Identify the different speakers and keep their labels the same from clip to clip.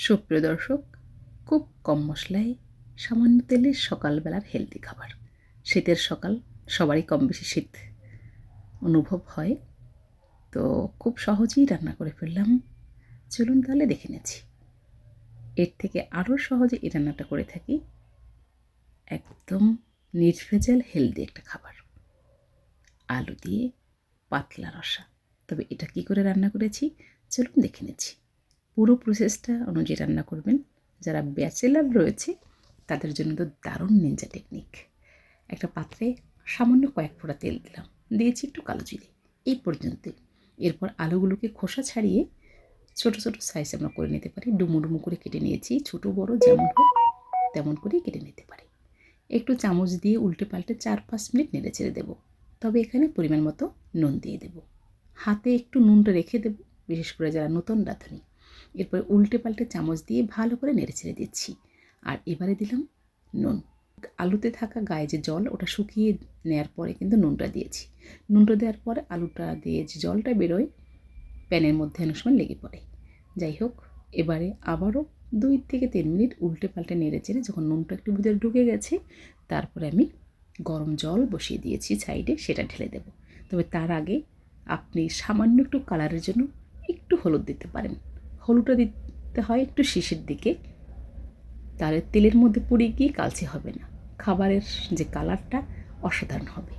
Speaker 1: সুপ্রিয় দর্শক, খুব কম মশলায় সামান্য তেলে সকালবেলার হেলদি খাবার। শীতের সকাল, সবারই কম বেশি শীত অনুভব হয়, তো খুব সহজেই রান্না করে ফেললাম। চলুন তাহলে দেখে নেছি। এর থেকে আরও সহজে এই রান্নাটা করে থাকি, একদম নির্ভেজাল হেলদি একটা খাবার, আলু দিয়ে পাতলা রসা। তবে এটা কি করে রান্না করেছি চলুন দেখে নেছি। পুরো প্রসেসটা অনুযায়ী রান্না করবেন। যারা ব্যাচেলার রয়েছে তাদের জন্য তো দারুণ নিনজা টেকনিক। একটা পাত্রে সামান্য কয়েক ফোঁটা তেল দিলাম, দিয়েছি একটু কালো জিরে, এই পর্যন্তই। এরপর আলুগুলোকে খোসা ছাড়িয়ে ছোট ছোট সাইজ আমরা করে নিতে পারি। ডুমো ডুমো করে কেটে নিয়েছি, ছোট বড় যেমন হোক তেমন করেই কেটে নিতে পারি। একটু চামচ দিয়ে উল্টে পাল্টে 4-5 মিনিট নেড়ে ছেড়ে দেবো। তবে এখানে পরিমাণ মতো নুন দিয়ে দেব। হাতে একটু নুনটা রেখে দেব, বিশেষ করে যারা নতুন রাঁধুনি। এরপর উল্টে পাল্টে চামচ দিয়ে ভালো করে নেড়ে ছেড়ে দিচ্ছি। আর এবারে দিলাম নুন। আলুতে থাকা গায়ে যে জল, ওটা শুকিয়ে নেওয়ার পরে কিন্তু নুনটা দিয়েছি। নুনটা দেওয়ার পরে আলুটা দিয়ে যে জলটা বেরোয় প্যানের মধ্যে অনেক সময় লেগে পড়ে। যাই হোক, এবারে আবারও 2-3 মিনিট উল্টে পাল্টে নেড়ে চেড়ে যখন নুনটা একটু ভিতরে ঢুকে গেছে, তারপরে আমি গরম জল বসিয়ে দিয়েছি সাইডে, সেটা ঢেলে দেব। তবে তার আগে আপনি সামান্য একটু কালারের জন্য একটু হলুদ দিতে পারেন। হলুদটা দিতে হয় একটু শেষের দিকে, তাহলে তেলের মধ্যে পুড়ে গিয়ে কালচে হবে না, খাবারের যে কালারটা অসাধারণ হবে।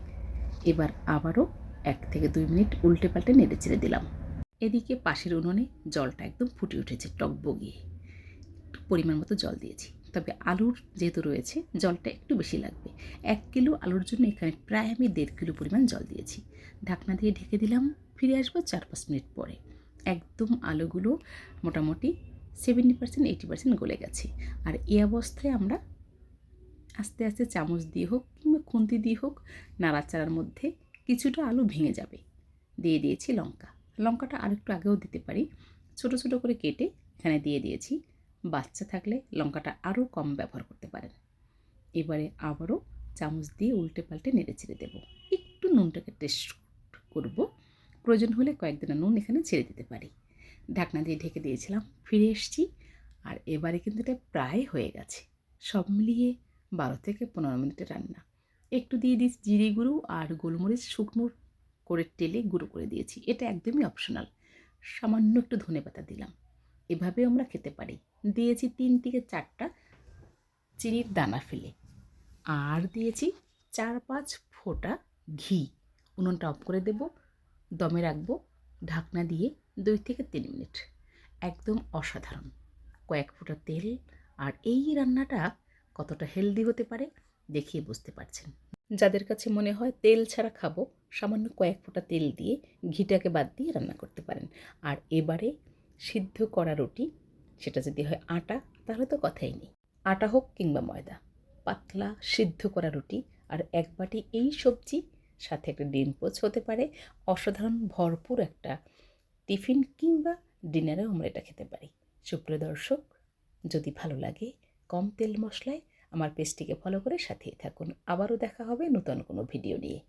Speaker 1: এবার আবারও 1-2 মিনিট উল্টে পাল্টে নেড়ে চেড়ে দিলাম। এদিকে পাশের উনুনে জলটা একদম ফুটে উঠেছে টকবগিয়ে। পরিমাণ মতো জল দিয়েছি, তবে আলুর যেহেতু রয়েছে জলটা একটু বেশি লাগবে। 1 কিলো আলুর জন্য এখানে প্রায় আমি 1.5 কিলো পরিমাণ জল দিয়েছি। ঢাকনা দিয়ে ঢেকে দিলাম। ফিরে আসবো 4-5 মিনিট পরে। একদম আলুগুলো মোটামুটি 70%-80% গলে গেছে। আর এই অবস্থায় আমরা আস্তে আস্তে চামচ দিয়ে হোক কিংবা খুন্তি দিয়ে হোক নাড়াচাড়ার মধ্যে কিছুটা আলু ভেঙে যাবে। দিয়ে দিয়েছি লঙ্কা। লঙ্কাটা আরেকটু আগেও দিতে পারি, ছোট ছোট করে কেটে এখানে দিয়ে দিয়েছি। বাচ্চা থাকলে লঙ্কাটা আরও কম ব্যবহার করতে পারেন। এবারে আবারও চামচ দিয়ে উল্টে পাল্টে নেড়ে ছেড়ে দেবো। একটু নুনটাকে টেস্ট করব, প্রয়োজন হলে কয়েকদিন নুন এখানে ছেড়ে দিতে পারি। ঢাকনা দিয়ে ঢেকে দিয়েছিলাম, ফিরে এসেছি। আর এবারে কিন্তু এটা প্রায় হয়ে গেছে। সব মিলিয়ে 12-15 মিনিটের রান্না। একটু দিয়ে দিয়েছি জিরে গুঁড়ো আর গোলমরিচ শুকনো করে টেলে গুঁড়ো করে দিয়েছি, এটা একদমই অপশনাল। সামান্য একটু ধনেপাতা দিলাম। এভাবেও আমরা খেতে পারি। দিয়েছি 3-4টা চিনির দানা ফেলে, আর দিয়েছি 4-5 ফোঁটা ঘি। উনুনটা অফ করে দেব, দমে রাখবো ঢাকনা দিয়ে 2-3 মিনিট। একদম অসাধারণ কয়েক ফোঁটা তেল। আর এই রান্নাটা কতটা হেলদি হতে পারে দেখিয়ে বুঝতে পারছেন। যাদের কাছে মনে হয় তেল ছাড়া খাবো, সামান্য কয়েক ফোঁটা তেল দিয়ে ঘিটাকে বাদ দিয়ে রান্না করতে পারেন। আর এবারে সিদ্ধ করা রুটি, সেটা যদি হয় আটা তাহলে তো কথাই নেই। আটা হোক কিংবা ময়দা, পাতলা সিদ্ধ করা রুটি আর 1 বাটি এই সবজি, সাথে একটা ডিম পোচ হতে পারে। অসাধারণ ভরপুর একটা টিফিন কিংবা ডিনারেও আমরা এটা খেতে পারি। সুপ্রিয় দর্শক, যদি ভালো লাগে কম তেল মশলায় আমার পেজটিকে ফলো করে সাথেই থাকুন। আবারও দেখা হবে নতুন কোনো ভিডিও নিয়ে।